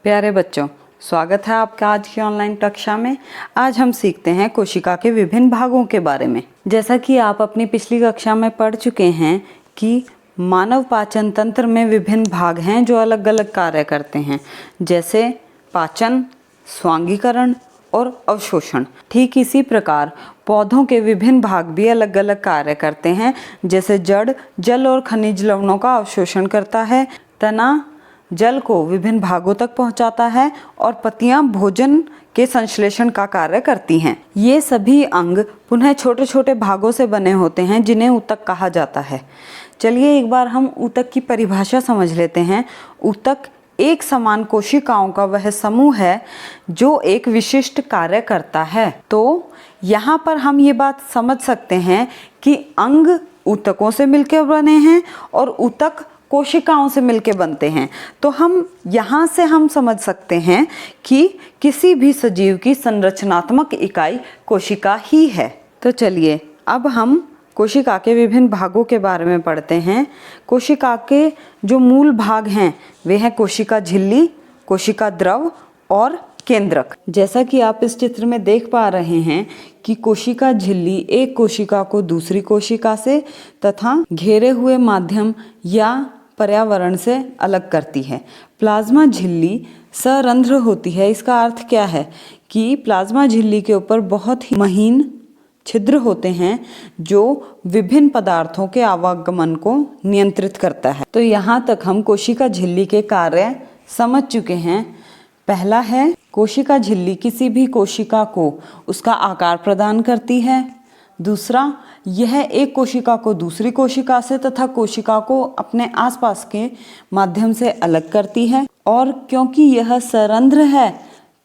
प्यारे बच्चों, स्वागत है आपका आज की ऑनलाइन कक्षा में। आज हम सीखते हैं कोशिका के विभिन्न भागों के बारे में। जैसा कि आप अपनी पिछली कक्षा में पढ़ चुके हैं कि मानव पाचन तंत्र में विभिन्न भाग हैं जो अलग अलग कार्य करते हैं, जैसे पाचन, स्वांगीकरण और अवशोषण। ठीक इसी प्रकार पौधों के विभिन्न भाग भी अलग अलग कार्य करते हैं, जैसे जड़ जल और खनिज लवणों का अवशोषण करता है, तना जल को विभिन्न भागों तक पहुंचाता है और पत्तियां भोजन के संश्लेषण का कार्य करती हैं। ये सभी अंग पुनः छोटे छोटे भागों से बने होते हैं जिन्हें ऊतक कहा जाता है। चलिए एक बार हम ऊतक की परिभाषा समझ लेते हैं। ऊतक एक समान कोशिकाओं का वह समूह है जो एक विशिष्ट कार्य करता है। तो यहाँ पर हम ये बात समझ सकते हैं कि अंग ऊतकों से मिलकर बने हैं और ऊतक कोशिकाओं से मिलकर बनते हैं। तो हम यहाँ से हम समझ सकते हैं कि किसी भी सजीव की संरचनात्मक इकाई कोशिका ही है। तो चलिए अब हम कोशिका के विभिन्न भागों के बारे में पढ़ते हैं। कोशिका के जो मूल भाग हैं वे हैं कोशिका झिल्ली, कोशिका द्रव और केंद्रक। जैसा कि आप इस चित्र में देख पा रहे हैं कि कोशिका झिल्ली एक कोशिका को दूसरी कोशिका से तथा घेरे हुए माध्यम या पर्यावरण से अलग करती है। प्लाज्मा झिल्ली सरंध्र होती है। इसका अर्थ क्या है कि प्लाज्मा झिल्ली के ऊपर बहुत ही महीन छिद्र होते हैं जो विभिन्न पदार्थों के आवागमन को नियंत्रित करता है। तो यहाँ तक हम कोशिका झिल्ली के कार्य समझ चुके हैं। पहला है, कोशिका झिल्ली किसी भी कोशिका को उसका आकार प्रदान करती है। दूसरा, यह एक कोशिका को दूसरी कोशिका से तथा कोशिका को अपने आसपास के माध्यम से अलग करती है। और क्योंकि यह सरंध्र है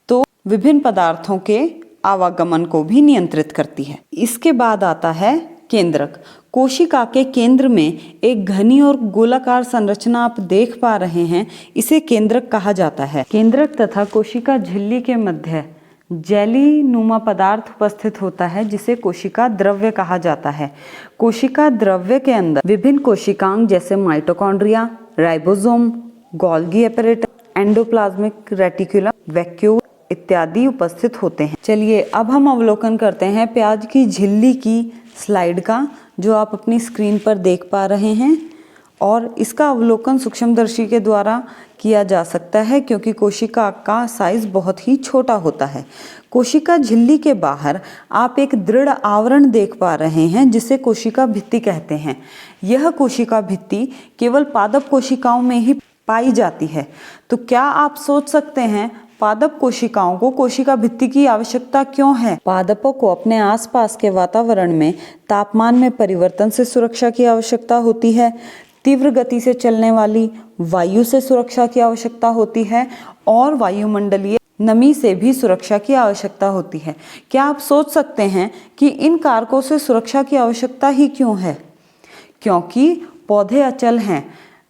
तो विभिन्न पदार्थों के आवागमन को भी नियंत्रित करती है। इसके बाद आता है केंद्रक। कोशिका के केंद्र में एक घनी और गोलाकार संरचना आप देख पा रहे हैं, इसे केंद्रक कहा जाता है। केंद्रक तथा कोशिका झिल्ली के मध्य जेली नुमा पदार्थ उपस्थित होता है जिसे कोशिका द्रव्य कहा जाता है। कोशिका द्रव्य के अंदर विभिन्न कोशिकांग जैसे mitochondria, ribosome, Golgi apparatus, endoplasmic reticulum, vacuole इत्यादि उपस्थित होते हैं। चलिए अब हम अवलोकन करते हैं प्याज की झिल्ली की स्लाइड का, जो आप अपनी स्क्रीन पर देख पा रहे हैं। और इसका अवलोकन सूक्ष्मदर्शी के द्वारा किया जा सकता है क्योंकि कोशिका का साइज बहुत ही छोटा होता है। कोशिका झिल्ली के बाहर आप एक दृढ़ आवरण देख पा रहे हैं जिसे कोशिका भित्ति कहते हैं। यह कोशिका भित्ति केवल पादप कोशिकाओं में ही पाई जाती है। तो क्या आप सोच सकते हैं पादप कोशिकाओं को कोशिका भित्ति की आवश्यकता क्यों है? पादपों को अपने आसपास के वातावरण में तापमान में परिवर्तन से सुरक्षा की आवश्यकता होती है, तीव्र गति से चलने वाली वायु से सुरक्षा की आवश्यकता होती है और वायुमंडलीय नमी से भी सुरक्षा की आवश्यकता होती है। क्या आप सोच सकते हैं कि इन कारकों से सुरक्षा की आवश्यकता ही क्यों है? क्योंकि पौधे अचल हैं,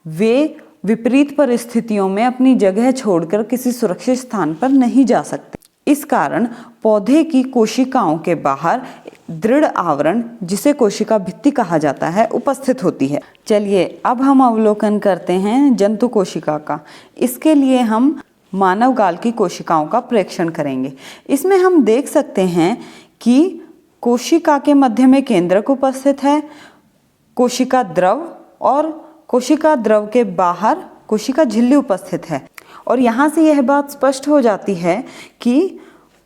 वे विपरीत परिस्थितियों में अपनी जगह छोड़कर किसी सुरक्षित स्थान पर नहीं जा सकते। इस कारण पौधे की कोशिकाओं के बाहर दृढ़ आवरण, जिसे कोशिका भित्ति कहा जाता है, उपस्थित होती है। चलिए अब हम अवलोकन करते हैं जंतु कोशिका का। इसके लिए हम मानव गाल की कोशिकाओं का प्रेक्षण करेंगे। इसमें हम देख सकते हैं कि कोशिका के मध्य में केंद्रक उपस्थित है, कोशिका द्रव और कोशिका द्रव के बाहर कोशिका झिल्ली उपस्थित है। और यहाँ से यह बात स्पष्ट हो जाती है कि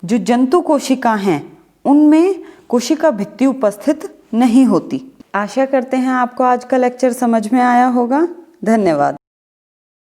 जो जंतु कोशिका हैं उनमें कोशिका भित्ति उपस्थित नहीं होती। आशा करते हैं आपको आज का लेक्चर समझ में आया होगा। धन्यवाद।